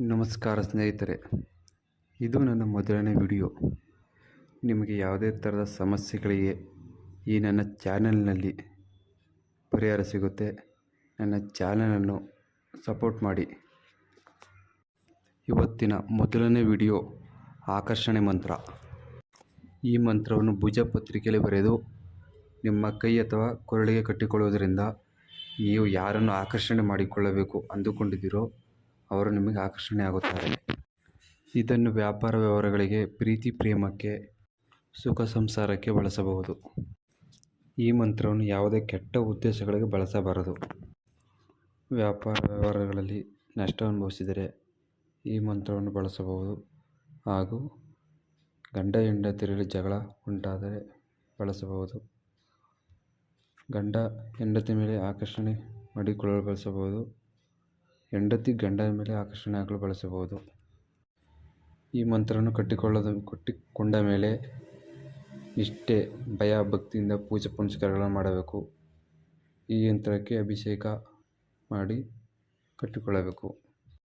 ನಮಸ್ಕಾರ ಸ್ನೇಹಿತರೆ, ಇದು ನನ್ನ ಮೊದಲನೇ ವಿಡಿಯೋ. ನಿಮಗೆ ಯಾವುದೇ ಥರದ ಸಮಸ್ಯೆಗಳಿಗೆ ಈ ನನ್ನ ಚಾನಲ್ನಲ್ಲಿ ಪರಿಹಾರ ಸಿಗುತ್ತೆ. ನನ್ನ ಚಾನಲನ್ನು ಸಪೋರ್ಟ್ ಮಾಡಿ. ಇವತ್ತಿನ ಮೊದಲನೇ ವಿಡಿಯೋ ಆಕರ್ಷಣೆ ಮಂತ್ರ. ಈ ಮಂತ್ರವನ್ನು ಭುಜಪತ್ರಿಕೆಯಲ್ಲಿ ಬರೆದು ನಿಮ್ಮ ಕೈ ಅಥವಾ ಕೊರಳಿಗೆ ಕಟ್ಟಿಕೊಳ್ಳುವುದರಿಂದ ನೀವು ಯಾರನ್ನು ಆಕರ್ಷಣೆ ಮಾಡಿಕೊಳ್ಳಬೇಕು ಅಂದುಕೊಂಡಿದ್ದೀರೋ ಅವರು ನಿಮಗೆ ಆಕರ್ಷಣೆ ಆಗುತ್ತಾರೆ. ಇದನ್ನು ವ್ಯಾಪಾರ ವ್ಯವಹಾರಗಳಿಗೆ, ಪ್ರೀತಿ ಪ್ರೇಮಕ್ಕೆ, ಸುಖ ಸಂಸಾರಕ್ಕೆ ಬಳಸಬಹುದು. ಈ ಮಂತ್ರವನ್ನು ಯಾವುದೇ ಕೆಟ್ಟ ಉದ್ದೇಶಗಳಿಗೆ ಬಳಸಬಾರದು. ವ್ಯಾಪಾರ ವ್ಯವಹಾರಗಳಲ್ಲಿ ನಷ್ಟ ಅನುಭವಿಸಿದರೆ ಈ ಮಂತ್ರವನ್ನು ಬಳಸಬಹುದು. ಹಾಗೂ ಗಂಡ ಹೆಂಡತಿಯರಲ್ಲಿ ಜಗಳ ಉಂಟಾದರೆ ಬಳಸಬಹುದು. ಗಂಡ ಹೆಂಡತಿ ಮೇಲೆ ಆಕರ್ಷಣೆ ಮಾಡಿಕೊಳ್ಳಲು ಬಳಸಬಹುದು. ಹೆಂಡತಿ ಗಂಡನ ಮೇಲೆ ಆಕರ್ಷಣೆ ಆಗಲು ಬಳಸಬಹುದು. ಈ ಮಂತ್ರವನ್ನು ಕಟ್ಟಿಕೊಂಡ ಮೇಲೆ ನಿಷ್ಠೆ, ಭಯ, ಭಕ್ತಿಯಿಂದ ಪೂಜೆ ಪುನಸ್ಕಾರಗಳನ್ನು ಮಾಡಬೇಕು. ಈ ಯಂತ್ರಕ್ಕೆ ಅಭಿಷೇಕ ಮಾಡಿ ಕಟ್ಟಿಕೊಳ್ಳಬೇಕು.